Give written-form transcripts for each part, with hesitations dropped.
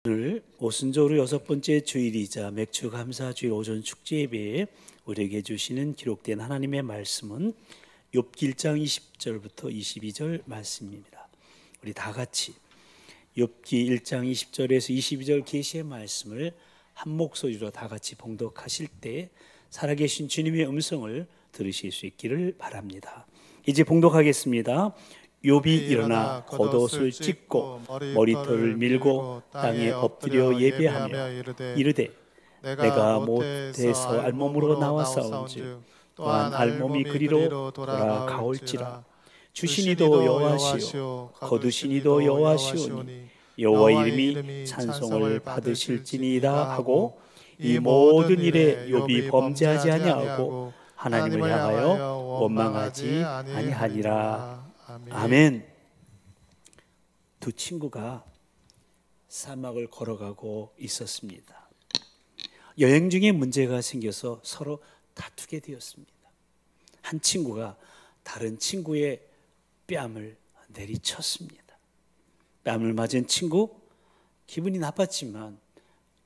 오늘 오순절후 6번째 주일이자 맥주 감사 주일 오전 축제 예배에 우리에게 주시는 기록된 하나님의 말씀은 욥기 1장 20절부터 22절 말씀입니다. 우리 다 같이 욥기 1장 20절에서 22절 계시의 말씀을 한 목소리로 다 같이 봉독하실 때 살아계신 주님의 음성을 들으실 수 있기를 바랍니다. 이제 봉독하겠습니다. 욥이 일어나 겉옷을 찢고 머리털을 밀고 땅에 엎드려 예배하며 이르되 내가 못에서 알몸으로 나와싸운즉 또한 알몸이 그리로 돌아가올지라. 주시니도 여호와시오 거두시니도 여호와시오니 여호와 이름이 찬송을 받으실지니이다 하고 이 모든 일에 욥이 범죄하지 아니하고 하나님을 향하여 원망하지 아니하니라. 아멘. 두 친구가 사막을 걸어가고 있었습니다. 여행 중에 문제가 생겨서 서로 다투게 되었습니다. 한 친구가 다른 친구의 뺨을 내리쳤습니다. 뺨을 맞은 친구, 기분이 나빴지만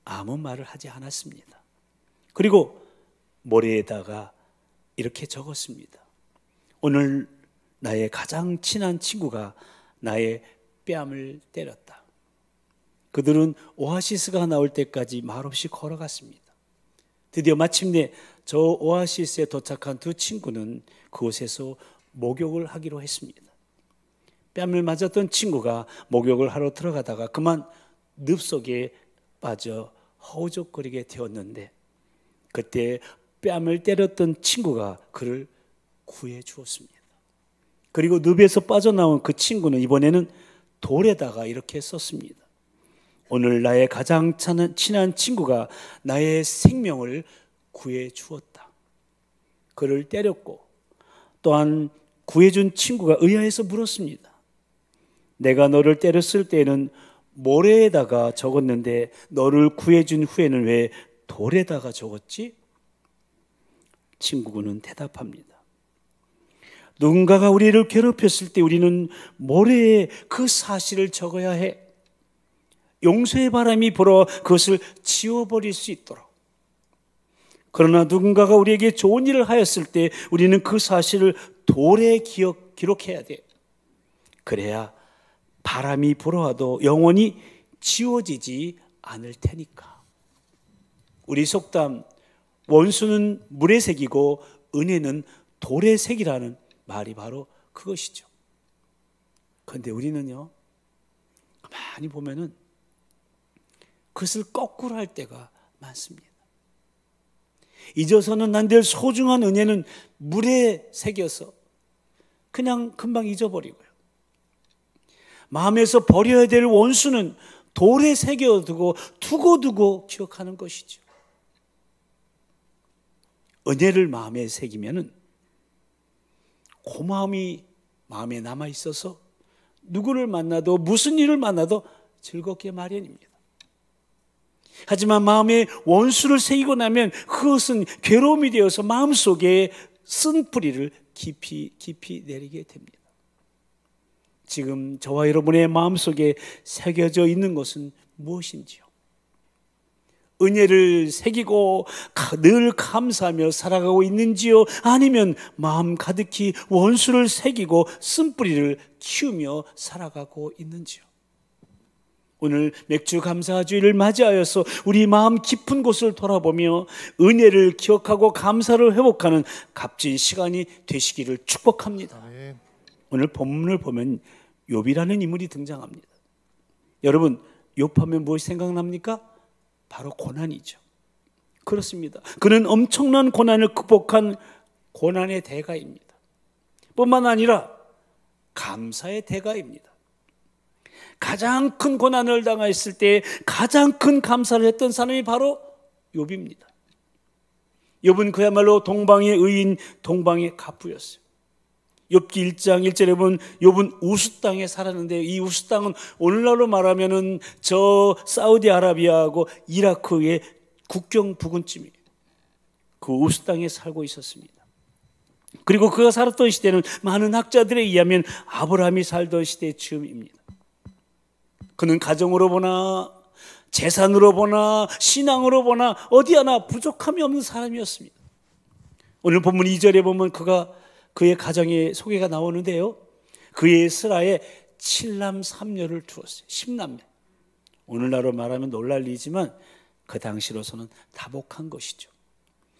아무 말을 하지 않았습니다. 그리고 모래에다가 이렇게 적었습니다. 오늘 나의 가장 친한 친구가 나의 뺨을 때렸다. 그들은 오아시스가 나올 때까지 말없이 걸어갔습니다. 드디어 마침내 저 오아시스에 도착한 두 친구는 그곳에서 목욕을 하기로 했습니다. 뺨을 맞았던 친구가 목욕을 하러 들어가다가 그만 늪속에 빠져 허우적거리게 되었는데 그때 뺨을 때렸던 친구가 그를 구해 주었습니다. 그리고 늪에서 빠져나온 그 친구는 이번에는 돌에다가 이렇게 썼습니다. 오늘 나의 가장 친한 친구가 나의 생명을 구해 주었다. 그를 때렸고 또한 구해준 친구가 의아해서 물었습니다. 내가 너를 때렸을 때에는 모래에다가 적었는데 너를 구해준 후에는 왜 돌에다가 적었지? 친구는 대답합니다. 누군가가 우리를 괴롭혔을 때 우리는 모래에 그 사실을 적어야 해. 용서의 바람이 불어 그것을 지워버릴 수 있도록. 그러나 누군가가 우리에게 좋은 일을 하였을 때 우리는 그 사실을 돌에 기록해야 돼. 그래야 바람이 불어와도 영원히 지워지지 않을 테니까. 우리 속담, 원수는 물의 색이고 은혜는 돌의 색이라는 말이 바로 그것이죠. 그런데 우리는요, 가만히 보면은 그것을 거꾸로 할 때가 많습니다. 잊어서는 안 될 소중한 은혜는 물의 색이어서 그냥 금방 잊어버리고요. 마음에서 버려야 될 원수는 돌에 새겨두고 두고두고 기억하는 것이죠. 은혜를 마음에 새기면은 고마움이 마음에 남아 있어서 누구를 만나도 무슨 일을 만나도 즐겁게 마련입니다. 하지만 마음에 원수를 새기고 나면 그것은 괴로움이 되어서 마음속에 쓴뿌리를 깊이 내리게 됩니다. 지금 저와 여러분의 마음속에 새겨져 있는 것은 무엇인지요? 은혜를 새기고 늘 감사하며 살아가고 있는지요? 아니면 마음 가득히 원수를 새기고 쓴뿌리를 키우며 살아가고 있는지요? 오늘 맥주 감사주일을 맞이하여서 우리 마음 깊은 곳을 돌아보며 은혜를 기억하고 감사를 회복하는 값진 시간이 되시기를 축복합니다. 오늘 본문을 보면 욥이라는 인물이 등장합니다. 여러분, 욥하면 무엇이 생각납니까? 바로 고난이죠. 그렇습니다. 그는 엄청난 고난을 극복한 고난의 대가입니다. 뿐만 아니라 감사의 대가입니다. 가장 큰 고난을 당했을 때 가장 큰 감사를 했던 사람이 바로 욥입니다. 욥은 그야말로 동방의 의인, 동방의 가부였어요. 욥기 1장 1절에 보면 욥은 우스 땅에 살았는데 이 우스 땅은 오늘날로 말하면은 저 사우디아라비아하고 이라크의 국경 부근쯤이에요. 그 우스 땅에 살고 있었습니다. 그리고 그가 살았던 시대는 많은 학자들에 의하면 아브라함이 살던 시대 즈음입니다. 그는 가정으로 보나 재산으로 보나 신앙으로 보나 어디 하나 부족함이 없는 사람이었습니다. 오늘 본문 2절에 보면 그의 가정의 소개가 나오는데요, 그의 스라에 7남 3녀를 두었어요. 10남매. 오늘날로 말하면 놀랄 일이지만 그 당시로서는 다복한 것이죠.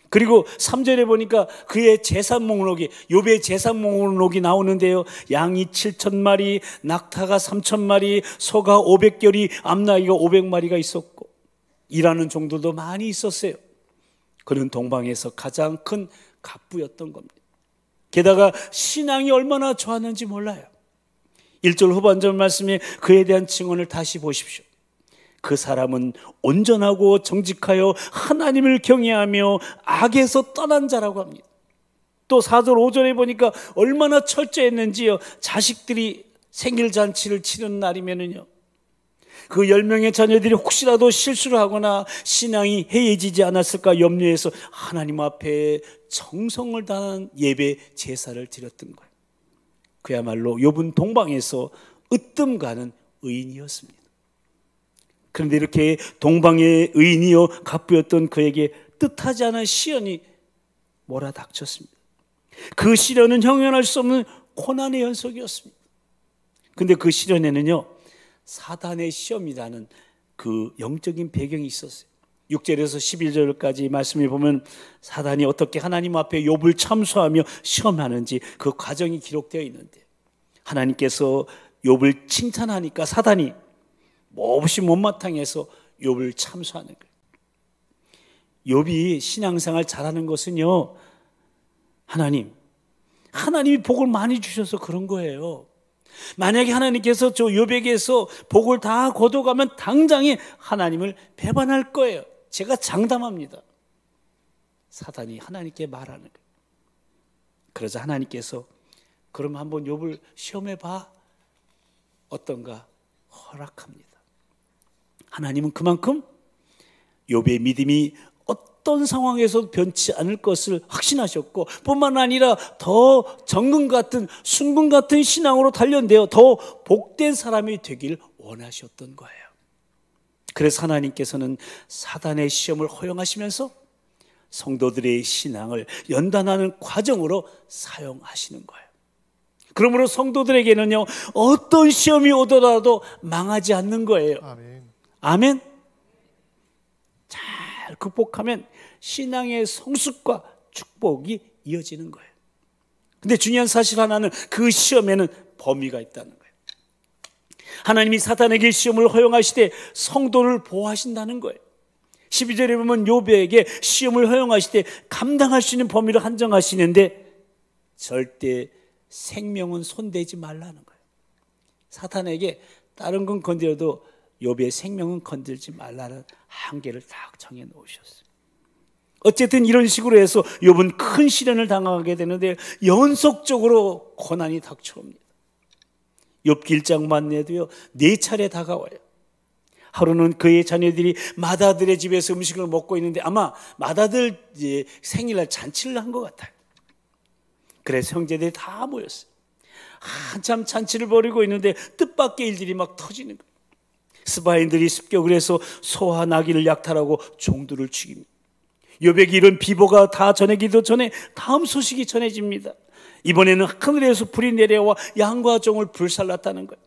그리고 3절에 보니까 그의 재산 목록이, 욥의 재산 목록이 나오는데요, 양이 7,000마리, 낙타가 3,000마리, 소가 500결이, 암나귀가 500마리가 있었고 일하는 종들도 많이 있었어요. 그는 동방에서 가장 큰 갑부였던 겁니다. 게다가 신앙이 얼마나 좋았는지 몰라요. 1절 후반절 말씀에 그에 대한 증언을 다시 보십시오. 그 사람은 온전하고 정직하여 하나님을 경외하며 악에서 떠난 자라고 합니다. 또 4절 5절에 보니까 얼마나 철저했는지요. 자식들이 생일잔치를 치르는 날이면은요, 그 10명의 자녀들이 혹시라도 실수를 하거나 신앙이 해이해지지 않았을까 염려해서 하나님 앞에 정성을 다한 예배 제사를 드렸던 거예요. 그야말로 욥은 동방에서 으뜸 가는 의인이었습니다. 그런데 이렇게 동방의 의인이요 갑부였던 그에게 뜻하지 않은 시련이 몰아닥쳤습니다. 그 시련은 형용할 수 없는 고난의 연속이었습니다. 그런데 그 시련에는요, 사단의 시험이라는 그 영적인 배경이 있었어요. 6절에서 11절까지 말씀을 보면 사단이 어떻게 하나님 앞에 욥을 참소하며 시험하는지 그 과정이 기록되어 있는데, 하나님께서 욥을 칭찬하니까 사단이 몹시 못마땅해서 욥을 참소하는 거예요. 욥이 신앙생활 잘하는 것은요, 하나님이 복을 많이 주셔서 그런 거예요. 만약에 하나님께서 저 욥에게서 복을 다 거둬가면 당장에 하나님을 배반할 거예요. 제가 장담합니다. 사단이 하나님께 말하는 거예요. 그러자 하나님께서 그럼 한번 욥을 시험해봐. 어떤가 허락합니다. 하나님은 그만큼 욥의 믿음이 어떤 상황에서 변치 않을 것을 확신하셨고, 뿐만 아니라 더 정금 같은 순금 같은 신앙으로 단련되어 더 복된 사람이 되길 원하셨던 거예요. 그래서 하나님께서는 사단의 시험을 허용하시면서 성도들의 신앙을 연단하는 과정으로 사용하시는 거예요. 그러므로 성도들에게는요, 어떤 시험이 오더라도 망하지 않는 거예요. 아멘. 잘 극복하면 신앙의 성숙과 축복이 이어지는 거예요. 근데 중요한 사실 하나는 그 시험에는 범위가 있다는 거예요. 하나님이 사탄에게 시험을 허용하시되 성도를 보호하신다는 거예요. 12절에 보면 욥에게 시험을 허용하시되 감당할 수 있는 범위를 한정하시는데 절대 생명은 손대지 말라는 거예요. 사탄에게 다른 건 건드려도 욥의 생명은 건들지 말라는 한계를 딱 정해 놓으셨어요. 어쨌든 이런 식으로 해서 욥은 큰 시련을 당하게 되는데 연속적으로 고난이 닥쳐옵니다. 욥기 1장만 내도요 4차례 다가와요. 하루는 그의 자녀들이 맏아들의 집에서 음식을 먹고 있는데 아마 맏아들 생일날 잔치를 한 것 같아요. 그래서 형제들이 다 모였어요. 한참 잔치를 벌이고 있는데 뜻밖의 일들이 막 터지는 거예요. 스바인들이 습격을 해서 소와 나귀를 약탈하고 종들을 죽입니다. 욥에게 이런 비보가 다 전해지기도 전에 다음 소식이 전해집니다. 이번에는 하늘에서 불이 내려와 양과 종을 불살랐다는 거예요.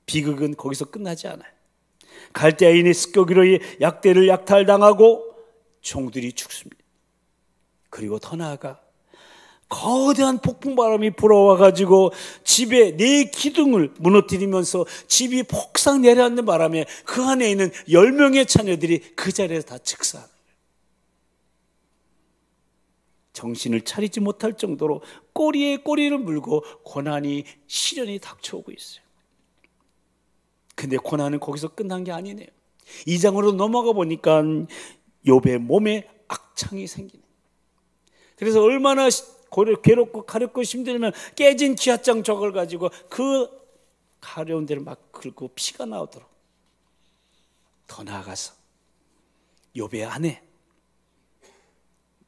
비극은 거기서 끝나지 않아요. 갈대아인의 습격으로 약대를 약탈당하고 종들이 죽습니다. 그리고 더 나아가 거대한 폭풍바람이 불어와가지고 집의 4기둥을 무너뜨리면서 집이 폭삭 내려앉는 바람에 그 안에 있는 10명의 자녀들이 그 자리에서 다 즉사하는 거예요. 정신을 차리지 못할 정도로 꼬리에 꼬리를 물고 고난이 시련이 닥쳐오고 있어요. 근데 고난은 거기서 끝난 게 아니네요. 2장으로 넘어가 보니까 욥의 몸에 악창이 생기네. 그래서 얼마나 괴롭고 가렵고 힘들면 깨진 기아장 저걸 가지고 그 가려운 데를 막 긁고 피가 나오도록. 더 나아가서 욥의 아내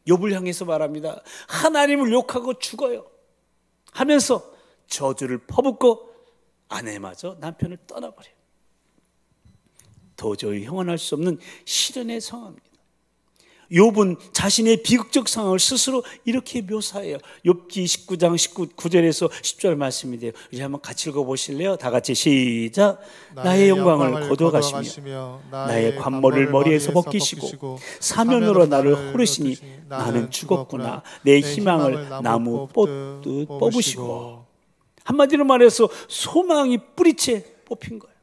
욥을 향해서 말합니다. 하나님을 욕하고 죽어요 하면서 저주를 퍼붓고 아내마저 남편을 떠나버려요. 도저히 형언할 수 없는 시련의 상황입니다. 욥은 자신의 비극적 상황을 스스로 이렇게 묘사해요. 욥기 19장 9절에서 10절 말씀인데요. 우리 한번 같이 읽어보실래요? 다 같이 시작. 나의 영광을 거둬가시며 나의 관모를 머리에서 벗기시고 사면으로 나를 호르시니 나는 죽었구나. 내 희망을 나무 뽑듯 뽑으시고. 한마디로 말해서 소망이 뿌리채 뽑힌 거예요.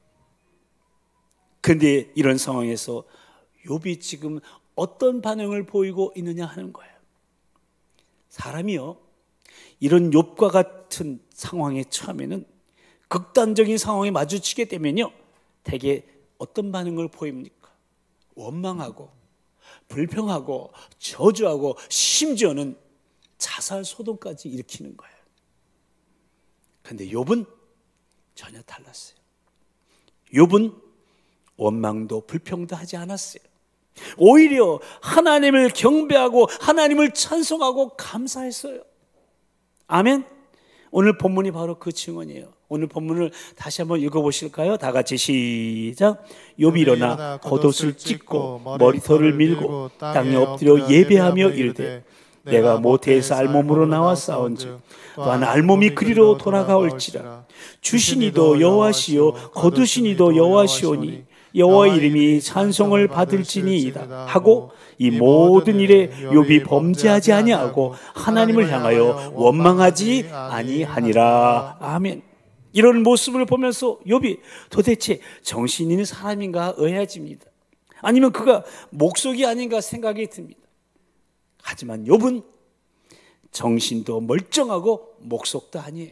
그런데 이런 상황에서 욥이 지금 어떤 반응을 보이고 있느냐 하는 거예요. 사람이요, 이런 욥과 같은 상황에 처음에는 극단적인 상황에 마주치게 되면요, 대개 어떤 반응을 보입니까? 원망하고 불평하고 저주하고 심지어는 자살 소동까지 일으키는 거예요. 그런데 욥은 전혀 달랐어요. 욥은 원망도 불평도 하지 않았어요. 오히려 하나님을 경배하고 하나님을 찬송하고 감사했어요. 아멘. 오늘 본문이 바로 그 증언이에요. 오늘 본문을 다시 한번 읽어보실까요? 다 같이 시작. 욥이 일어나 겉옷을 찢고 머리털을 밀고 땅에 엎드려 예배하며 이르되 내가 모태에서 알몸으로 나와 싸운즉 또한 알몸이 그리로 돌아가올지라. 주시니도 여호와시요 거두시니도 여호와시오니 여호와의 이름이 찬송을 받을지니이다 하고 이 모든 일에 욥이 범죄하지 아니하고 하나님을 향하여 원망하지 아니하니라. 아멘. 이런 모습을 보면서 욥이 도대체 정신 있는 사람인가 의아해집니다. 아니면 그가 목속이 아닌가 생각이 듭니다. 하지만 욥은 정신도 멀쩡하고 목속도 아니에요.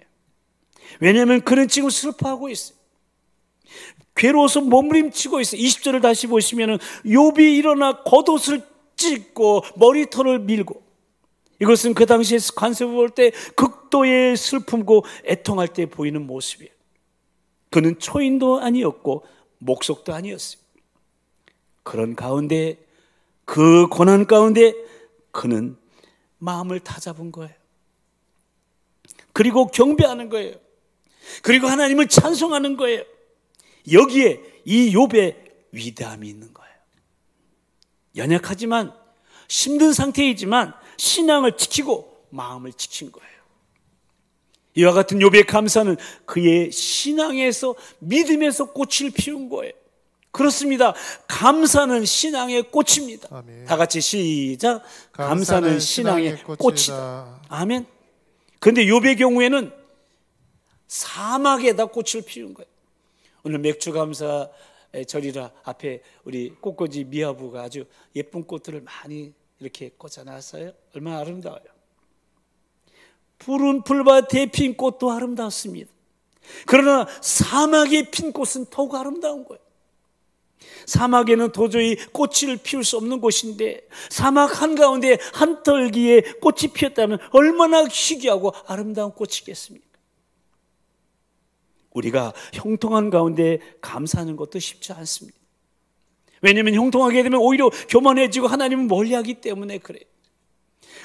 왜냐하면 그는 지금 슬퍼하고 있어요. 괴로워서 몸부림치고 있어요. 20절을 다시 보시면 욥이 일어나 겉옷을 찢고 머리털을 밀고, 이것은 그 당시에 관습을 볼 때 극도의 슬픔고 애통할 때 보이는 모습이에요. 그는 초인도 아니었고 목속도 아니었어요. 그런 가운데, 그 고난 가운데 그는 마음을 다잡은 거예요. 그리고 경배하는 거예요. 그리고 하나님을 찬송하는 거예요. 여기에 이 욥의 위대함이 있는 거예요. 연약하지만 힘든 상태이지만 신앙을 지키고 마음을 지킨 거예요. 이와 같은 욥의 감사는 그의 신앙에서, 믿음에서 꽃을 피운 거예요. 그렇습니다. 감사는 신앙의 꽃입니다. 아멘. 다 같이 시작. 감사는 신앙의 꽃이다. 아멘. 그런데 욥의 경우에는 사막에다 꽃을 피운 거예요. 오늘 맥주감사 절이라 앞에 우리 꽃꽂이 미아부가 아주 예쁜 꽃들을 많이 이렇게 꽂아놨어요. 얼마나 아름다워요. 푸른 풀밭에 핀 꽃도 아름답습니다. 그러나 사막에 핀 꽃은 더욱 아름다운 거예요. 사막에는 도저히 꽃을 피울 수 없는 곳인데 사막 한가운데 한떨기에 꽃이 피었다면 얼마나 희귀하고 아름다운 꽃이겠습니까? 우리가 형통한 가운데 감사하는 것도 쉽지 않습니다. 왜냐하면 형통하게 되면 오히려 교만해지고 하나님을 멀리하기 때문에 그래요.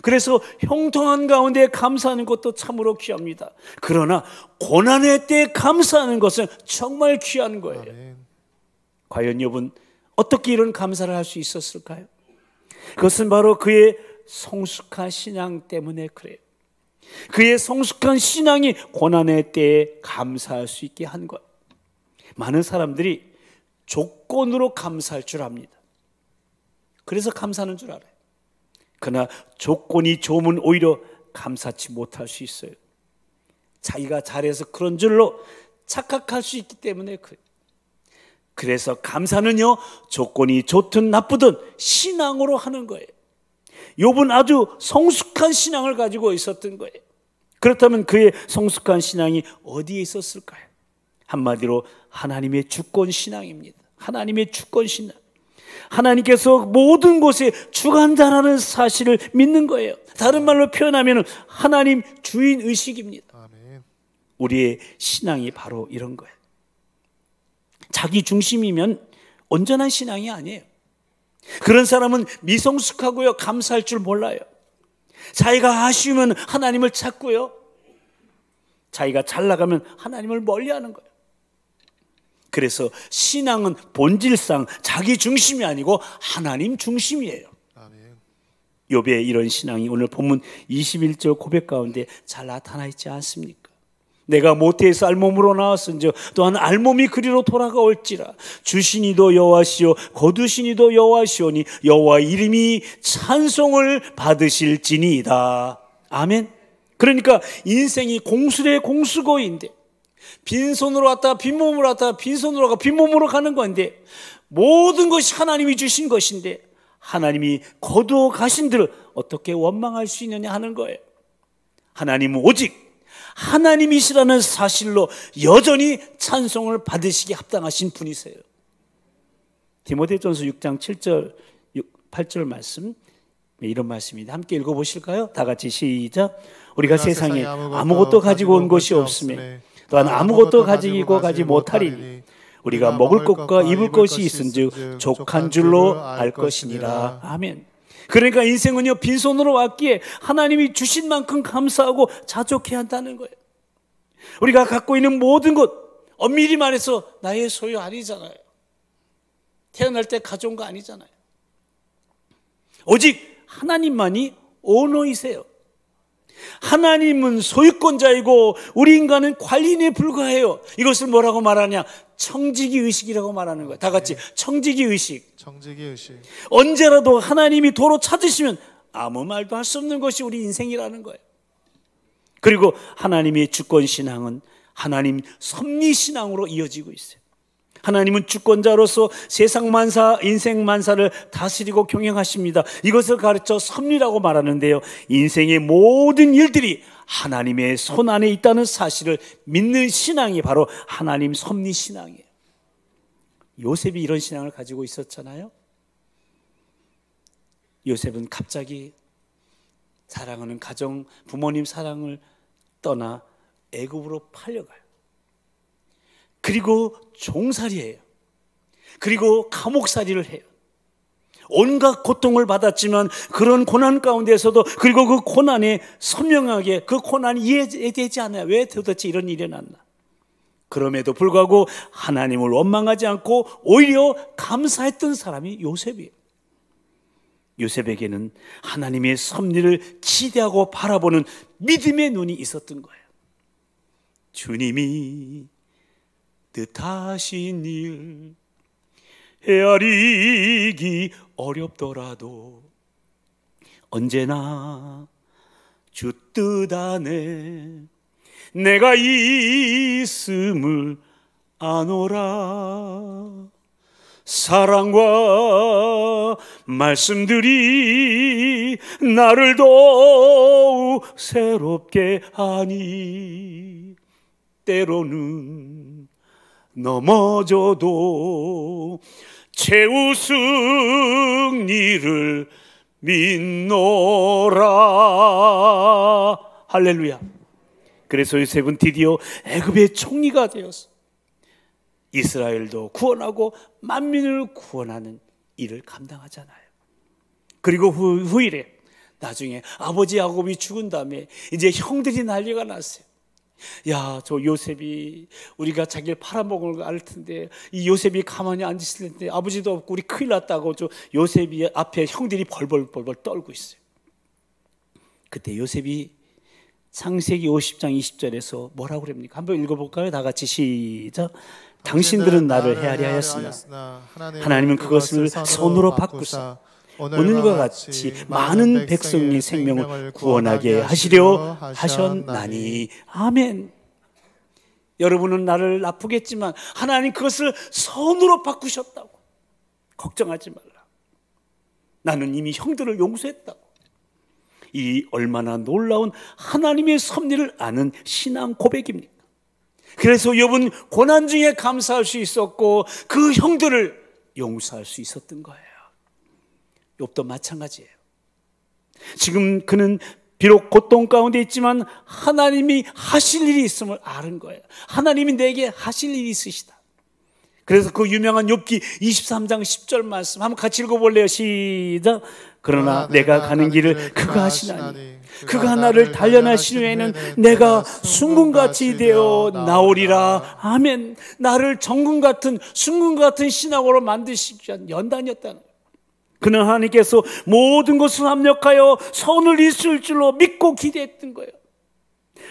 그래서 형통한 가운데 감사하는 것도 참으로 귀합니다. 그러나 고난의 때 감사하는 것은 정말 귀한 거예요. 아멘. 과연 욥은 어떻게 이런 감사를 할 수 있었을까요? 그것은 바로 그의 성숙한 신앙 때문에 그래요. 그의 성숙한 신앙이 고난의 때에 감사할 수 있게 한 것. 많은 사람들이 조건으로 감사할 줄 압니다. 그래서 감사하는 줄 알아요. 그러나 조건이 좋으면 오히려 감사치 못할 수 있어요. 자기가 잘해서 그런 줄로 착각할 수 있기 때문에 그래요. 그래서 감사는요, 조건이 좋든 나쁘든 신앙으로 하는 거예요. 욥은 아주 성숙한 신앙을 가지고 있었던 거예요. 그렇다면 그의 성숙한 신앙이 어디에 있었을까요? 한마디로 하나님의 주권 신앙입니다. 하나님의 주권 신앙. 하나님께서 모든 곳에 주관자라는 사실을 믿는 거예요. 다른 말로 표현하면 하나님 주인 의식입니다. 아멘. 우리의 신앙이 바로 이런 거예요. 자기 중심이면 온전한 신앙이 아니에요. 그런 사람은 미성숙하고요, 감사할 줄 몰라요. 자기가 아쉬우면 하나님을 찾고요, 자기가 잘 나가면 하나님을 멀리하는 거예요. 그래서 신앙은 본질상 자기 중심이 아니고 하나님 중심이에요. 욥의 이런 신앙이 오늘 본문 21절 고백 가운데 잘 나타나 있지 않습니까? 내가 모태에서 알몸으로 나왔은즉 또한 알몸이 그리로 돌아가올지라. 주시니도 여호와시요 거두시니도 여호와시오니 여호와 이름이 찬송을 받으실지니이다. 아멘. 그러니까 인생이 공수래 공수고인데 빈손으로 왔다 빈몸으로 왔다 빈손으로 가고 빈몸으로 가는 건데 모든 것이 하나님이 주신 것인데 하나님이 거두어 가신들을 어떻게 원망할 수 있느냐 하는 거예요. 하나님은 오직 하나님이시라는 사실로 여전히 찬송을 받으시기 합당하신 분이세요. 디모데전서 6장 7절 8절 말씀, 이런 말씀입니다. 함께 읽어보실까요? 다 같이 시작. 우리가 세상에 아무것도 가지고 온 것이 없음에 또한 아무것도 가지고 가지 못하리니 우리가 먹을 것과 입을 것이 있은즉 족한 줄로 알 것이니라. 아멘. 그러니까 인생은요, 빈손으로 왔기에 하나님이 주신 만큼 감사하고 자족해야 한다는 거예요. 우리가 갖고 있는 모든 것, 엄밀히 말해서 나의 소유 아니잖아요. 태어날 때 가져온 거 아니잖아요. 오직 하나님만이 오너이세요. 하나님은 소유권자이고 우리 인간은 관리인에 불과해요. 이것을 뭐라고 말하냐? 청지기 의식이라고 말하는 거예요. 다 같이 청지기 의식. 청지기 의식. 언제라도 하나님이 도로 찾으시면 아무 말도 할 수 없는 것이 우리 인생이라는 거예요. 그리고 하나님의 주권신앙은 하나님 섭리신앙으로 이어지고 있어요. 하나님은 주권자로서 세상 만사, 인생 만사를 다스리고 경영하십니다. 이것을 가르쳐 섭리라고 말하는데요, 인생의 모든 일들이 하나님의 손 안에 있다는 사실을 믿는 신앙이 바로 하나님 섭리신앙이에요. 요셉이 이런 신앙을 가지고 있었잖아요. 요셉은 갑자기 사랑하는 가정, 부모님 사랑을 떠나 애굽으로 팔려가요. 그리고 종살이해요. 그리고 감옥살이를 해요. 온갖 고통을 받았지만 그런 고난 가운데서도, 그리고 그 고난에 선명하게 그 고난이 이해되지 않아요. 왜 도대체 이런 일이 났나? 그럼에도 불구하고 하나님을 원망하지 않고 오히려 감사했던 사람이 요셉이에요. 요셉에게는 하나님의 섭리를 기대하고 바라보는 믿음의 눈이 있었던 거예요. 주님이 뜻하신 일 헤아리기 어렵더라도 언제나 주 뜻 안에 내가 있음을 아노라. 사랑과 말씀들이 나를 더욱 새롭게 하니 때로는 넘어져도 최우승리를 믿노라. 할렐루야. 그래서 요셉은 드디어 애굽의 총리가 되었어. 이스라엘도 구원하고 만민을 구원하는 일을 감당하잖아요. 그리고 후일에 나중에 아버지 야곱이 죽은 다음에 이제 형들이 난리가 났어요. 야, 저 요셉이 우리가 자기를 팔아먹을 거 알 텐데 이 요셉이 가만히 앉으실 텐데 아버지도 없고 우리 큰일 났다고 저 요셉이 앞에 형들이 벌벌 떨고 있어요. 그때 요셉이 창세기 50장 20절에서 뭐라고 그럽니까? 한번 읽어볼까요? 다 같이 시작. 당신들은 나를 헤아려 하였으나 하나님은 그것을 손으로 바꾸사 오늘과 같이 많은 백성의 생명을 구원하게 하시려 하셨나니. 아멘. 여러분은 나를 아프겠지만 하나님 그것을 손으로 바꾸셨다고. 걱정하지 말라. 나는 이미 형들을 용서했다고. 이 얼마나 놀라운 하나님의 섭리를 아는 신앙 고백입니까? 그래서 욥은 고난 중에 감사할 수 있었고 그 형들을 용서할 수 있었던 거예요. 욥도 마찬가지예요. 지금 그는 비록 고통 가운데 있지만 하나님이 하실 일이 있음을 아는 거예요. 하나님이 내게 하실 일이 있으시다. 그래서 그 유명한 욥기 23장 10절 말씀 한번 같이 읽어볼래요? 시작. 그러나 내가 가는 길을 그가 아시나니 그가 나를 단련하신 후에는 내가 순금같이 되어 나오리라. 아멘. 나를 정금 같은 순금 같은 신앙으로 만드시기 위한 연단이었다는 거예요. 그는 하나님께서 모든 것을 합력하여 선을 이룰 줄로 믿고 기대했던 거예요.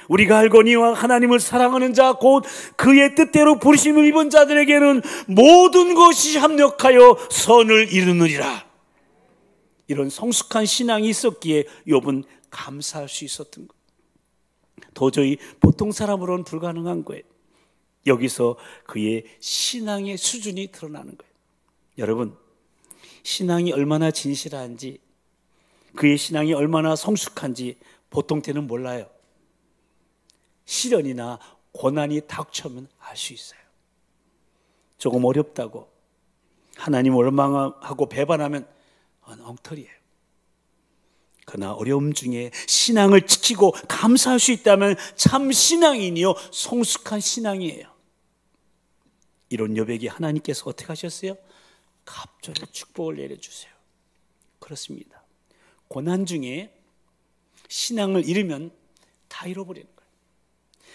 우리가 알거니와 하나님을 사랑하는 자 곧 그의 뜻대로 부르심을 입은 자들에게는 모든 것이 합력하여 선을 이루느니라. 이런 성숙한 신앙이 있었기에 욥은 감사할 수 있었던 거예요. 도저히 보통 사람으로는 불가능한 거예요. 여기서 그의 신앙의 수준이 드러나는 거예요. 여러분, 신앙이 얼마나 진실한지, 그의 신앙이 얼마나 성숙한지 보통 때는 몰라요. 시련이나 고난이 닥쳐오면 알 수 있어요. 조금 어렵다고 하나님을 원망하고 배반하면 엉터리예요. 그러나 어려움 중에 신앙을 지키고 감사할 수 있다면 참 신앙인이요 성숙한 신앙이에요. 이런 욥에게 하나님께서 어떻게 하셨어요? 갑절의 축복을 내려주세요. 그렇습니다. 고난 중에 신앙을 잃으면 다 잃어버리는 거예요.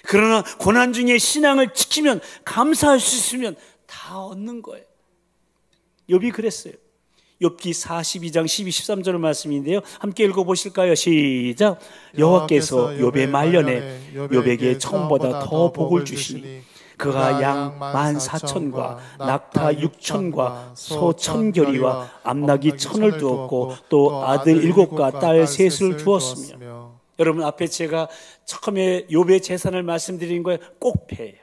그러나 고난 중에 신앙을 지키면, 감사할 수 있으면 다 얻는 거예요. 욥이 그랬어요. 욥기 42장 12, 13절 말씀인데요, 함께 읽어보실까요? 시작. 여호와께서 욥의 말년에 욥에게 처음보다 더 복을 주시니 그가 양 14,000과 낙타 6,000과 소 1,000결이와 암낙이 1,000을 두었고 또 아들 7과 딸 3을 두었으며. 여러분, 앞에 제가 처음에 욥의 재산을 말씀드린 거예요. 꼭 배예요.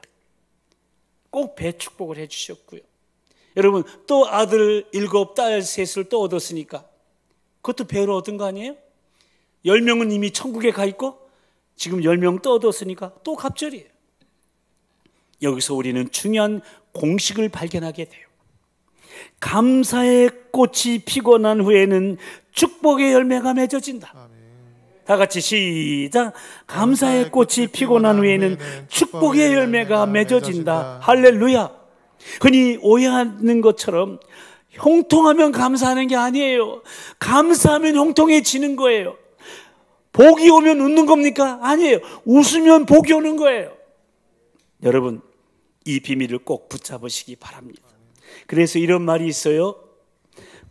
꼭 배 축복을 해주셨고요. 여러분, 또 아들 7, 딸 3을 또 얻었으니까 그것도 배로 얻은 거 아니에요? 10명은 이미 천국에 가 있고 지금 10명 또 얻었으니까 또 갑절이에요. 여기서 우리는 중요한 공식을 발견하게 돼요. 감사의 꽃이 피고 난 후에는 축복의 열매가 맺어진다. 다 같이 시작. 감사의 꽃이 피고 난 후에는 축복의 열매가 맺어진다. 할렐루야. 흔히 오해하는 것처럼 형통하면 감사하는 게 아니에요. 감사하면 형통해지는 거예요. 복이 오면 웃는 겁니까? 아니에요. 웃으면 복이 오는 거예요. 여러분, 이 비밀을 꼭 붙잡으시기 바랍니다. 그래서 이런 말이 있어요.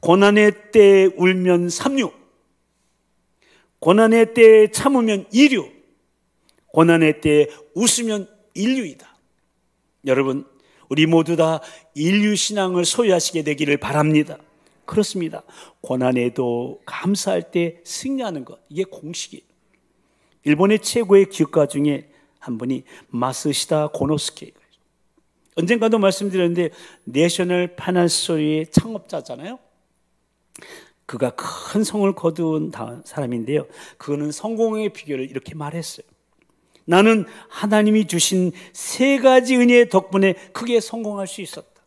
고난의 때에 울면 삼류, 고난의 때에 참으면 이류, 고난의 때에 웃으면 인류이다. 여러분, 우리 모두 다 인류신앙을 소유하시게 되기를 바랍니다. 그렇습니다. 고난에도 감사할 때 승리하는 것, 이게 공식이에요. 일본의 최고의 기업가 중에 한 분이 마스시다 고노스케, 언젠가도 말씀드렸는데 내셔널 파이낸셜의 창업자잖아요. 그가 큰 성을 거둔 사람인데요, 그는 성공의 비결을 이렇게 말했어요. 나는 하나님이 주신 3가지 은혜의 덕분에 크게 성공할 수 있었다.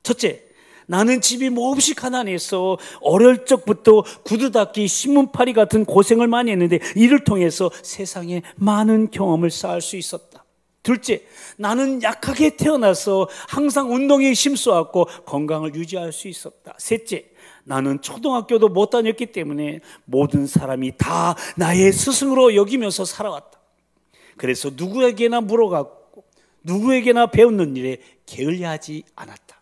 첫째, 나는 집이 몹시 가난해서 어릴 적부터 구두 닦기, 신문팔이 같은 고생을 많이 했는데 이를 통해서 세상에 많은 경험을 쌓을 수 있었다. 둘째, 나는 약하게 태어나서 항상 운동에 힘써왔고 건강을 유지할 수 있었다. 셋째, 나는 초등학교도 못 다녔기 때문에 모든 사람이 다 나의 스승으로 여기면서 살아왔다. 그래서 누구에게나 물어갔고 누구에게나 배우는 일에 게을리하지 않았다.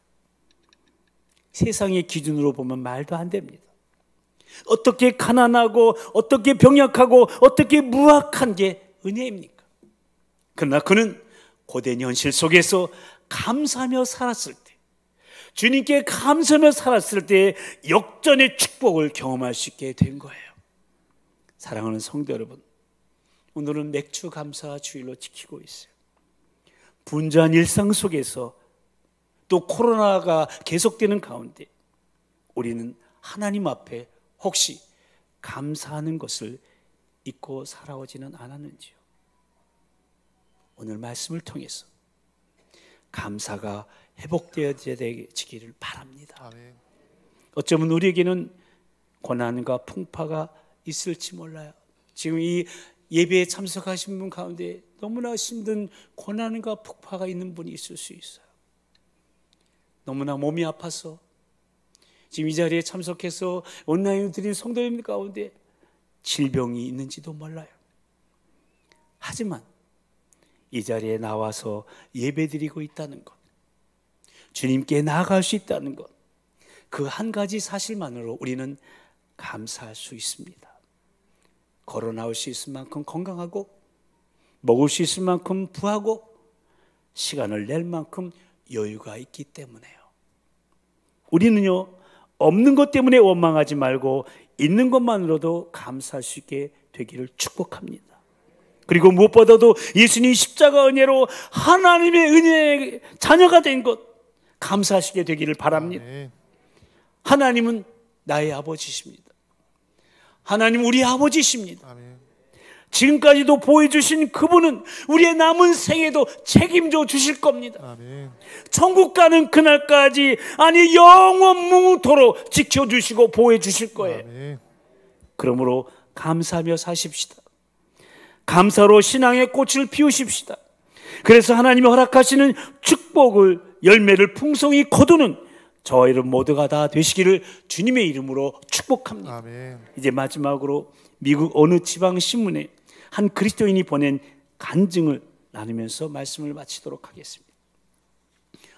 세상의 기준으로 보면 말도 안 됩니다. 어떻게 가난하고 어떻게 병약하고 어떻게 무학한 게 은혜입니까? 그러나 그는 고된 현실 속에서 감사하며 살았을 때, 주님께 감사하며 살았을 때 역전의 축복을 경험할 수 있게 된 거예요. 사랑하는 성도 여러분, 오늘은 맥주 감사 주일로 지키고 있어요. 분주한 일상 속에서 또 코로나가 계속되는 가운데 우리는 하나님 앞에 혹시 감사하는 것을 잊고 살아오지는 않았는지요? 오늘 말씀을 통해서 감사가 회복되어지기를 바랍니다. 아멘. 어쩌면 우리에게는 고난과 풍파가 있을지 몰라요. 지금 이 예배에 참석하신 분 가운데 너무나 힘든 고난과 풍파가 있는 분이 있을 수 있어요. 너무나 몸이 아파서 지금 이 자리에 참석해서 온라인으로 드린 성도님 가운데 질병이 있는지도 몰라요. 하지만 이 자리에 나와서 예배드리고 있다는 것, 주님께 나아갈 수 있다는 것, 그 한 가지 사실만으로 우리는 감사할 수 있습니다. 걸어 나올 수 있을 만큼 건강하고, 먹을 수 있을 만큼 부하고, 시간을 낼 만큼 여유가 있기 때문에요. 우리는요, 없는 것 때문에 원망하지 말고 있는 것만으로도 감사할 수 있게 되기를 축복합니다. 그리고 무엇보다도 예수님 십자가 은혜로 하나님의 은혜의 자녀가 된 것 감사하시게 되기를 바랍니다. 하나님은 나의 아버지십니다. 하나님 우리 아버지십니다. 지금까지도 보여주신 그분은 우리의 남은 생에도 책임져 주실 겁니다. 천국 가는 그날까지, 아니 영원무토록 지켜주시고 보호해 주실 거예요. 그러므로 감사하며 사십시다. 감사로 신앙의 꽃을 피우십시다. 그래서 하나님이 허락하시는 축복을, 열매를 풍성히 거두는 저와 여러분 모두가 다 되시기를 주님의 이름으로 축복합니다. 아멘. 이제 마지막으로 미국 어느 지방 신문에 한 그리스도인이 보낸 간증을 나누면서 말씀을 마치도록 하겠습니다.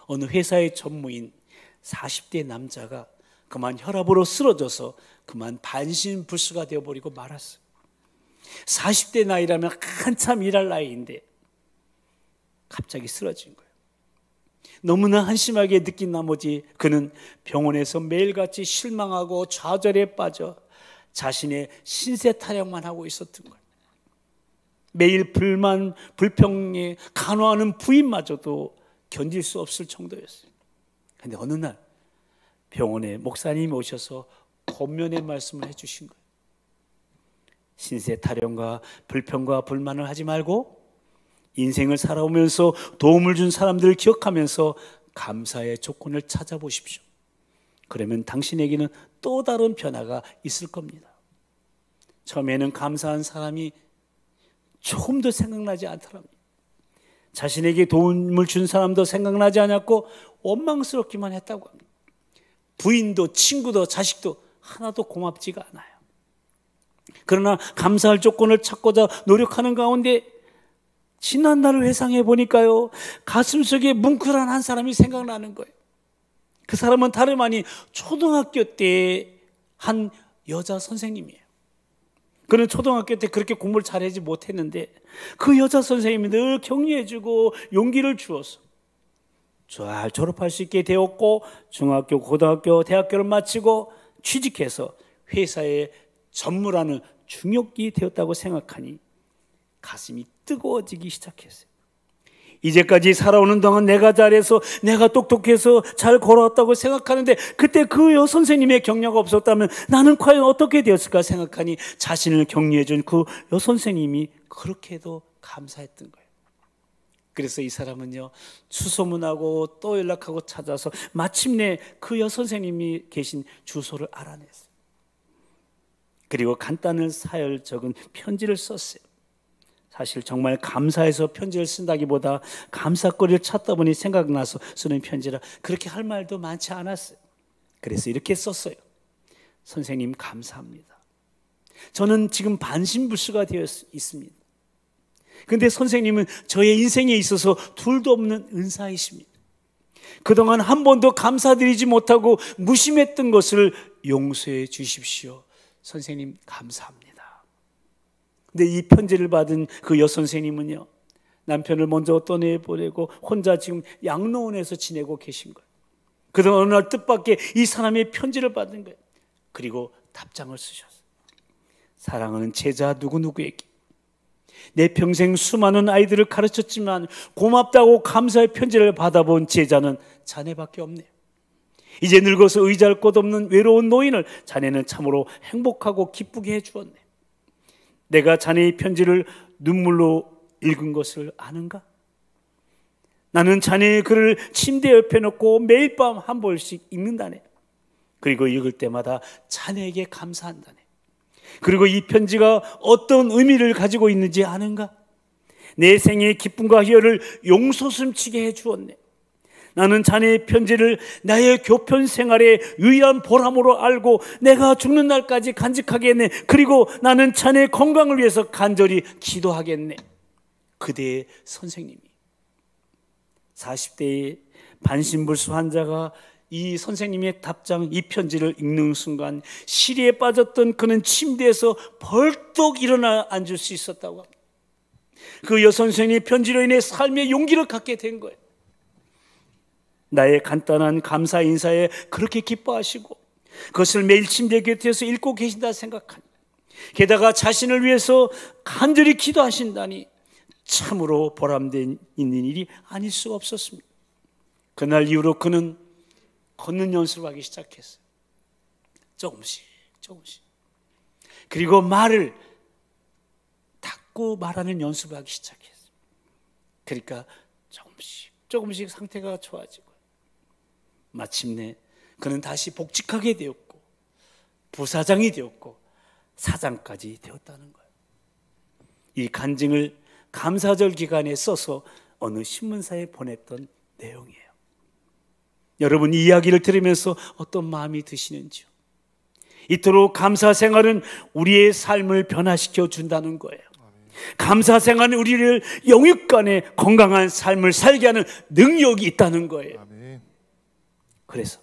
어느 회사의 전무인 40대 남자가 그만 혈압으로 쓰러져서 그만 반신불수가 되어버리고 말았어요. 40대 나이라면 한참 일할 나이인데 갑자기 쓰러진 거예요. 너무나 한심하게 느낀 나머지 그는 병원에서 매일같이 실망하고 좌절에 빠져 자신의 신세 타령만 하고 있었던 거예요. 매일 불만, 불평에 간호하는 부인마저도 견딜 수 없을 정도였어요. 그런데 어느 날 병원에 목사님이 오셔서 권면의 말씀을 해주신 거예요. 신세 타령과 불평과 불만을 하지 말고 인생을 살아오면서 도움을 준 사람들을 기억하면서 감사의 조건을 찾아보십시오. 그러면 당신에게는 또 다른 변화가 있을 겁니다. 처음에는 감사한 사람이 조금도 생각나지 않더랍니다. 자신에게 도움을 준 사람도 생각나지 않았고 원망스럽기만 했다고 합니다. 부인도 친구도 자식도 하나도 고맙지가 않아요. 그러나 감사할 조건을 찾고자 노력하는 가운데 지난날을 회상해 보니까요, 가슴속에 뭉클한 한 사람이 생각나는 거예요. 그 사람은 다름 아닌 초등학교 때 한 여자 선생님이에요. 그는 초등학교 때 그렇게 공부를 잘하지 못했는데 그 여자 선생님이 늘 격려해주고 용기를 주어서 잘 졸업할 수 있게 되었고, 중학교, 고등학교, 대학교를 마치고 취직해서 회사에 전무라는 중역이 되었다고 생각하니 가슴이 뜨거워지기 시작했어요. 이제까지 살아오는 동안 내가 잘해서, 내가 똑똑해서 잘 걸어왔다고 생각하는데 그때 그 여선생님의 격려가 없었다면 나는 과연 어떻게 되었을까 생각하니 자신을 격려해준 그 여선생님이 그렇게도 감사했던 거예요. 그래서 이 사람은요, 수소문하고 또 연락하고 찾아서 마침내 그 여선생님이 계신 주소를 알아냈어요. 그리고 간단한 사열 적은 편지를 썼어요. 사실 정말 감사해서 편지를 쓴다기보다 감사거리를 찾다 보니 생각나서 쓰는 편지라 그렇게 할 말도 많지 않았어요. 그래서 이렇게 썼어요. 선생님 감사합니다. 저는 지금 반신불수가 되어 있습니다. 그런데 선생님은 저의 인생에 있어서 둘도 없는 은사이십니다. 그동안 한 번도 감사드리지 못하고 무심했던 것을 용서해 주십시오. 선생님 감사합니다. 근데 이 편지를 받은 그 여선생님은요, 남편을 먼저 떠내보내고 혼자 지금 양로원에서 지내고 계신 거예요. 그동안 어느 날 뜻밖의 이 사람의 편지를 받은 거예요. 그리고 답장을 쓰셨어요. 사랑하는 제자 누구누구에게 내 평생 수많은 아이들을 가르쳤지만 고맙다고 감사의 편지를 받아본 제자는 자네밖에 없네요. 이제 늙어서 의지할 곳 없는 외로운 노인을 자네는 참으로 행복하고 기쁘게 해주었네. 내가 자네의 편지를 눈물로 읽은 것을 아는가? 나는 자네의 글을 침대 옆에 놓고 매일 밤 한 번씩 읽는다네. 그리고 읽을 때마다 자네에게 감사한다네. 그리고 이 편지가 어떤 의미를 가지고 있는지 아는가? 내 생의 기쁨과 희열을 용솟음치게 해주었네. 나는 자네의 편지를 나의 교편 생활의 유일한 보람으로 알고 내가 죽는 날까지 간직하겠네. 그리고 나는 자네의 건강을 위해서 간절히 기도하겠네. 그대의 선생님이. 40대의 반신불수 환자가 이 선생님의 답장, 이 편지를 읽는 순간 시리에 빠졌던 그는 침대에서 벌떡 일어나 앉을 수 있었다고 합니다. 그 여선생님의 편지로 인해 삶의 용기를 갖게 된 거예요. 나의 간단한 감사 인사에 그렇게 기뻐하시고 그것을 매일 침대 곁에서 읽고 계신다 생각하니, 게다가 자신을 위해서 간절히 기도하신다니 참으로 보람된 있는 일이 아닐 수가 없었습니다. 그날 이후로 그는 걷는 연습을 하기 시작했어요. 조금씩. 그리고 말을 닫고 말하는 연습을 하기 시작했어요. 그러니까 조금씩 상태가 좋아지고, 마침내 그는 다시 복직하게 되었고 부사장이 되었고 사장까지 되었다는 거예요. 이 간증을 감사절 기간에 써서 어느 신문사에 보냈던 내용이에요. 여러분, 이 이야기를 들으면서 어떤 마음이 드시는지요? 이토록 감사 생활은 우리의 삶을 변화시켜 준다는 거예요. 감사 생활은 우리를 영육간에 건강한 삶을 살게 하는 능력이 있다는 거예요. 그래서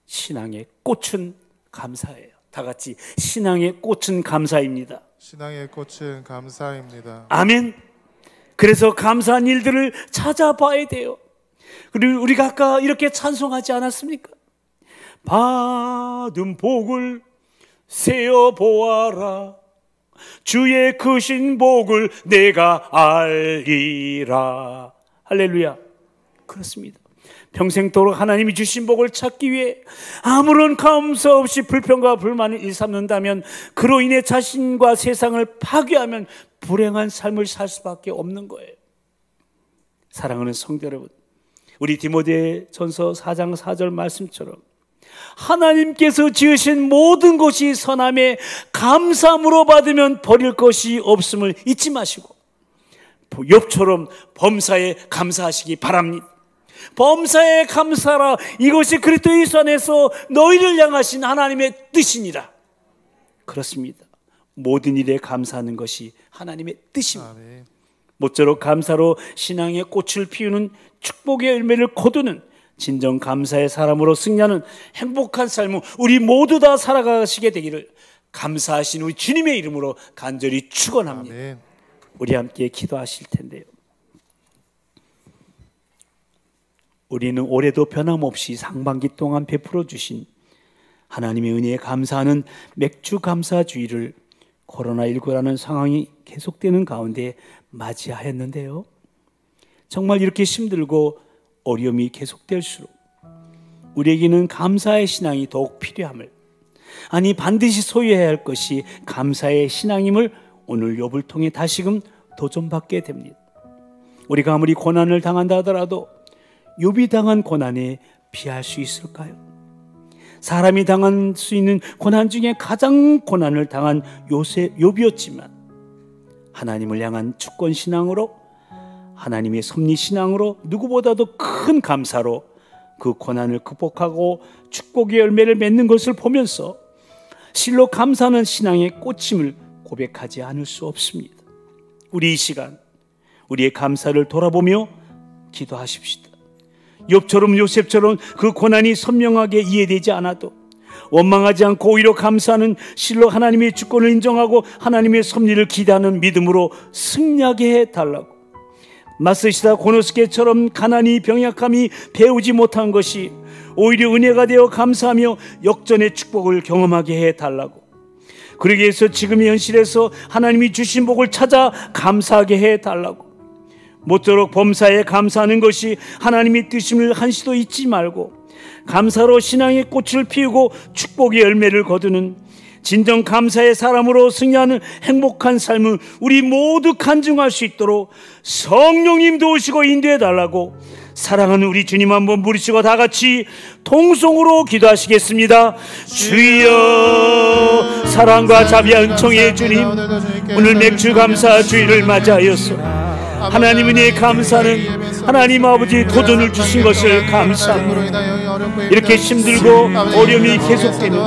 신앙의 꽃은 감사예요. 다 같이 신앙의 꽃은 감사입니다. 신앙의 꽃은 감사입니다. 아멘. 그래서 감사한 일들을 찾아봐야 돼요. 그리고 우리가 아까 이렇게 찬송하지 않았습니까? 받은 복을 세어보아라, 주의 크신 복을 내가 알리라. 할렐루야. 그렇습니다. 평생도록 하나님이 주신 복을 찾기 위해 아무런 감사 없이 불평과 불만을 일삼는다면, 그로 인해 자신과 세상을 파괴하면 불행한 삶을 살 수밖에 없는 거예요. 사랑하는 성도 여러분, 우리 디모데전서 4장 4절 말씀처럼 하나님께서 지으신 모든 것이 선함에 감사함으로 받으면 버릴 것이 없음을 잊지 마시고 욥처럼 범사에 감사하시기 바랍니다. 범사에 감사라, 이것이 그리스도 예수 안에서 너희를 향하신 하나님의 뜻이니라. 그렇습니다. 모든 일에 감사하는 것이 하나님의 뜻입니다. 아멘. 모쪼록 감사로 신앙의 꽃을 피우는 축복의 열매를 거두는 진정 감사의 사람으로 승리하는 행복한 삶을 우리 모두 다 살아가시게 되기를 감사하신 우리 주님의 이름으로 간절히 축원합니다. 아멘. 우리 함께 기도하실 텐데요. 우리는 올해도 변함없이 상반기 동안 베풀어 주신 하나님의 은혜에 감사하는 맥주 감사주의를 코로나19라는 상황이 계속되는 가운데 맞이하였는데요. 정말 이렇게 힘들고 어려움이 계속될수록 우리에게는 감사의 신앙이 더욱 필요함을, 아니 반드시 소유해야 할 것이 감사의 신앙임을 오늘 욥을 통해 다시금 도전받게 됩니다. 우리가 아무리 고난을 당한다 하더라도 욥이 당한 고난에 피할 수 있을까요? 사람이 당할 수 있는 고난 중에 가장 고난을 당한 욥이었지만 하나님을 향한 주권신앙으로, 하나님의 섭리신앙으로, 누구보다도 큰 감사로 그 고난을 극복하고 축복의 열매를 맺는 것을 보면서 실로 감사는 신앙의 꽃임을 고백하지 않을 수 없습니다. 우리 이 시간 우리의 감사를 돌아보며 기도하십시다. 욥처럼 요셉처럼 그 고난이 선명하게 이해되지 않아도 원망하지 않고 오히려 감사하는 실로 하나님의 주권을 인정하고 하나님의 섭리를 기대하는 믿음으로 승리하게 해달라고. 마스시다 고노스케처럼 가난이 병약함이 배우지 못한 것이 오히려 은혜가 되어 감사하며 역전의 축복을 경험하게 해달라고. 그러기 위해서 지금의 현실에서 하나님이 주신 복을 찾아 감사하게 해달라고. 모쪼록 범사에 감사하는 것이 하나님의 뜻임을 한시도 잊지 말고 감사로 신앙의 꽃을 피우고 축복의 열매를 거두는 진정 감사의 사람으로 승리하는 행복한 삶을 우리 모두 간증할 수 있도록 성령님 도우시고 인도해 달라고 사랑하는 우리 주님 한번 부르시고 다 같이 통성으로 기도하시겠습니다. 주여, 사랑과 자비와 은총의 주님, 오늘 맥주 감사 주일을 맞이하였소. 하나님 은혜의 감사는 하나님 아버지 도전을 주신 것을 감사합니다. 이렇게 힘들고 어려움이 계속되는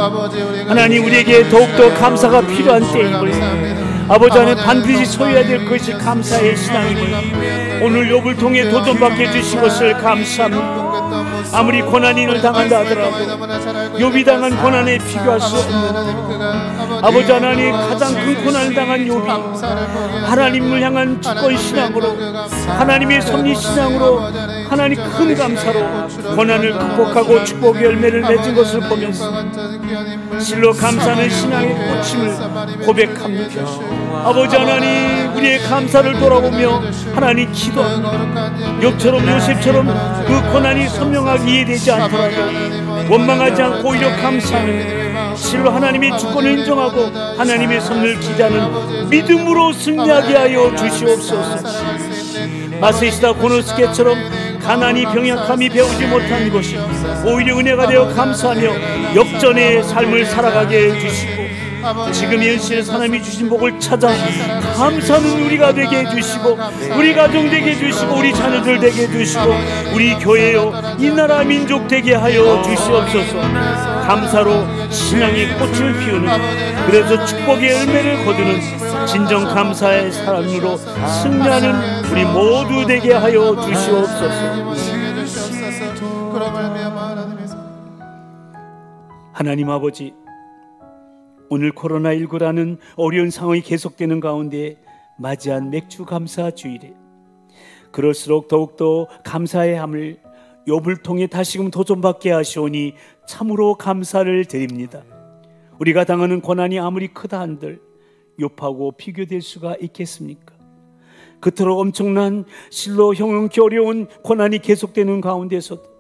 하나님 우리에게 더욱더 감사가 필요한 때임을 아버지 안에 반드시 소유해야 될 것이 감사의 신앙임을 오늘 욥을 통해 도전받게 해주신 것을 감사합니다. 아무리 고난을 당한다 하더라도 욥이 당한 고난에 비교할 수 없는 아버지 하나님 가장 큰 고난을 당한 욥이 하나님을 향한 주권 신앙으로 하나님의 섭리 신앙으로 하나님 큰 감사로 고난을 극복하고 축복의 열매를 맺은 것을 보면서 실로 감사는 신앙의 꽃임을 고백합니다. 아버지 하나님 우리의 감사를 돌아보며 하나님 기도합니다. 욥처럼 요셉처럼 그 고난이 선명하게 이해되지 않더라도 원망하지 않고 오히려 감사하는 실로 하나님의 주권을 인정하고 하나님의 섭리를 기대하는 믿음으로 승리하게 하여 주시옵소서. 마세시다 고노스케처럼 가난이 병약함이 배우지 못한 것이 오히려 은혜가 되어 감사하며 역전의 삶을 살아가게 해주시고 지금 현실에 하나님이 주신 복을 찾아 감사하는 우리가 되게 해주시고 우리 가정 되게 해주시고 우리 자녀들 되게 해주시고 우리 교회요 이 나라 민족 되게 하여 주시옵소서. 감사로 신앙의 꽃을 피우는 그래서 축복의 열매를 거두는 진정 감사의 삶으로 승리하는 우리 모두 되게 하여 주시옵소서. 하나님 아버지 오늘 코로나19라는 어려운 상황이 계속되는 가운데 맞이한 맥주 감사 주일에 그럴수록 더욱더 감사의 함을 욥을 통해 다시금 도전받게 하시오니 참으로 감사를 드립니다. 우리가 당하는 고난이 아무리 크다 한들 욥하고 비교될 수가 있겠습니까? 그토록 엄청난 실로 형용기 어려운 고난이 계속되는 가운데서도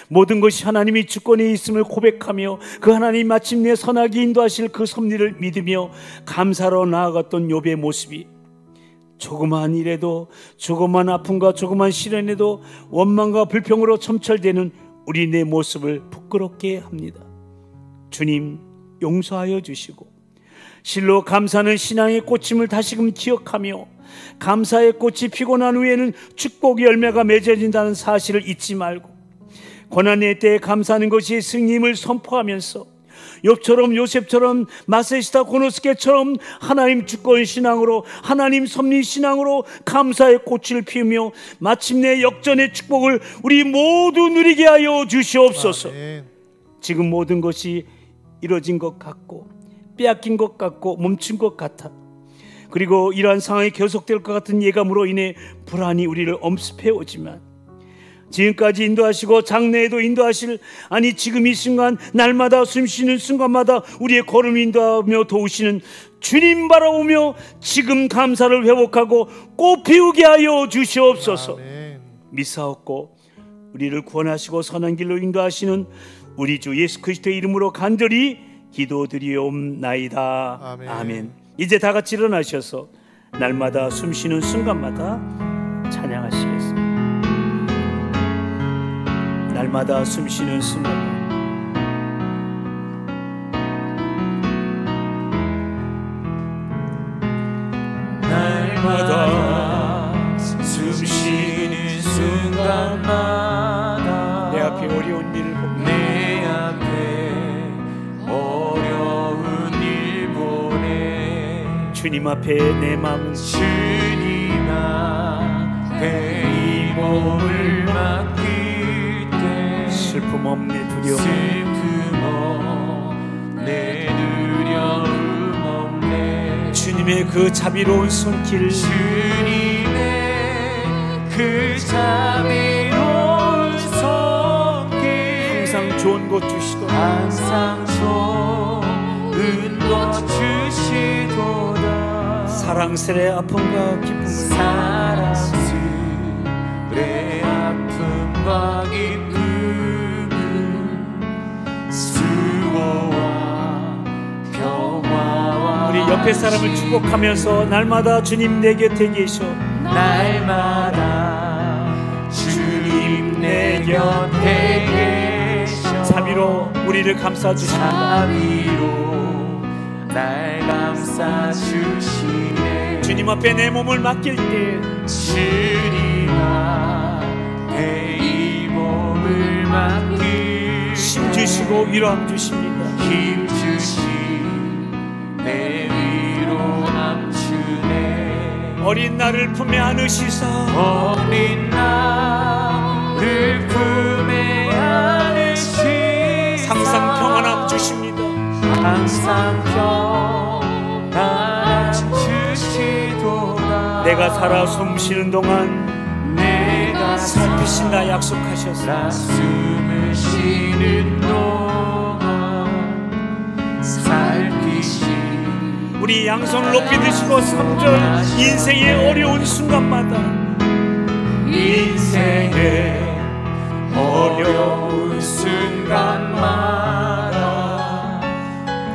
모든 것이 하나님이 주권에 있음을 고백하며 그 하나님 마침내 선하게 인도하실 그 섭리를 믿으며 감사로 나아갔던 욥의 모습이 조그만 일에도 조그만 아픔과 조그만 시련에도 원망과 불평으로 점철되는 우리네 모습을 부끄럽게 합니다. 주님 용서하여 주시고 실로 감사는 신앙의 꽃임을 다시금 기억하며 감사의 꽃이 피고 난 후에는 축복의 열매가 맺어진다는 사실을 잊지 말고 고난의 때에 감사하는 것이 승리임을 선포하면서 욥처럼 요셉처럼 마세시다 고노스케처럼 하나님 주권 신앙으로 하나님 섭리 신앙으로 감사의 꽃을 피우며 마침내 역전의 축복을 우리 모두 누리게 하여 주시옵소서. 아멘. 지금 모든 것이 이루어진 것 같고 빼앗긴 것 같고 멈춘 것 같아 그리고 이러한 상황이 계속될 것 같은 예감으로 인해 불안이 우리를 엄습해 오지만 지금까지 인도하시고 장래에도 인도하실 아니 지금 이 순간 날마다 숨쉬는 순간마다 우리의 걸음을 인도하며 도우시는 주님 바라보며 지금 감사를 회복하고 꽃 피우게 하여 주시옵소서. 아멘. 미사옵고 우리를 구원하시고 선한 길로 인도하시는 우리 주 예수 그리스도의 이름으로 간절히 기도드리옵나이다. 아멘. 아멘. 이제 다 같이 일어나셔서 날마다 숨쉬는 순간마다 찬양하시겠습니다. 날마다 숨쉬는 순간 날마다 숨쉬는 순간마다 내 앞에 어려운 일을 보며 내 앞에 어려운 일 보내 주님 앞에 내 마음은 주님 앞에 이 몸을 맡기 슬픔 없네 두려움 없네 주님의 그 자비로운 손길 주님의 그 자비로운 손길 항상 좋은 것 주시도다 항상 좋은 것 주시도다 사랑스레 아픔과 기쁨을 사랑스레 아픔과 기쁨 우리 옆에 사람을 축복하면서 날마다 주님 내 곁에 계셔 날마다 주님 내 곁에 계셔 자비로 우리를 감싸주신다 자비로 날 감싸주시네 주님 앞에 내 몸을 맡길 때 주님 맡길 힘 주시고 위로함 주십니다. 힘 주시 내 위로 감추네. 어린 나를 품에 안으시사 어린 나를 품에 안으시사 항상 평안함 주십니다. 항상 평안함 주시도다. 내가 살아 숨쉬는 동안 내가 살피신다 약속하셨사. 숨을 쉬는 동안 살피시. 우리 양손을 높이 드시고 3절 인생의 어려운 순간마다 인생의 어려운 순간마다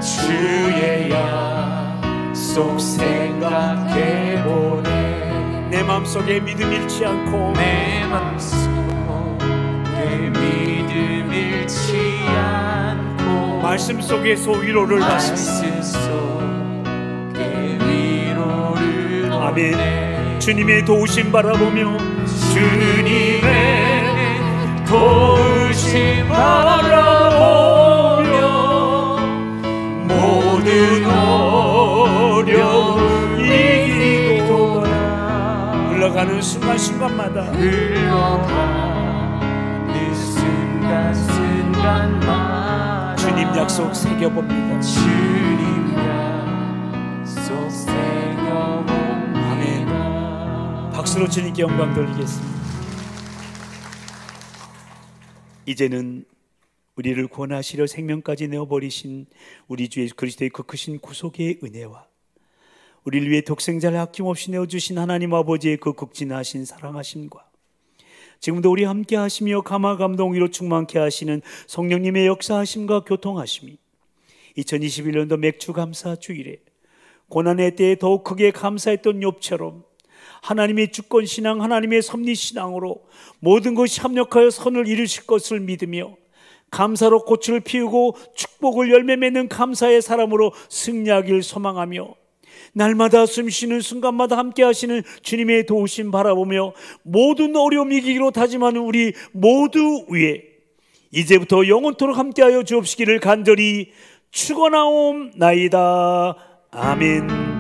주의 약속 생각해보네. 내 마음속에 믿음 잃지 않고 내 맘속에 믿음 잃지 않고 말씀 속에서 위로를 받습니다. 말씀 속에 위로를 아멘. 얻네. 주님의 도우심 바라보며 주님의 도우심 바라보며 모든 어려움 이기도다. 흘러가는 순간순간마다 흘러가는 순간순간마다 주님 약속 새겨봅니다. 주님 약속 새겨봅니다. 아멘. 박수로 주님께 영광 돌리겠습니다. 이제는 우리를 구원하시려 생명까지 내어버리신 우리 주 예수 그리스도의 그 크신 구속의 은혜와 우리를 위해 독생자를 아낌없이 내어주신 하나님 아버지의 그 극진하신 사랑하심과 지금도 우리 함께 하시며 감화감동으로 충만케 하시는 성령님의 역사하심과 교통하심이 2021년도 맥주 감사 주일에 고난의 때에 더욱 크게 감사했던 욥처럼 하나님의 주권신앙, 하나님의 섭리신앙으로 모든 것이 합력하여 선을 이루실 것을 믿으며 감사로 꽃을 피우고 축복을 열매 맺는 감사의 사람으로 승리하길 소망하며 날마다 숨쉬는 순간마다 함께 하시는 주님의 도우심 바라보며 모든 어려움 이기기로 다짐하는 우리 모두 위에 이제부터 영원토록 함께하여 주옵시기를 간절히 축원하옵나이다. 아멘.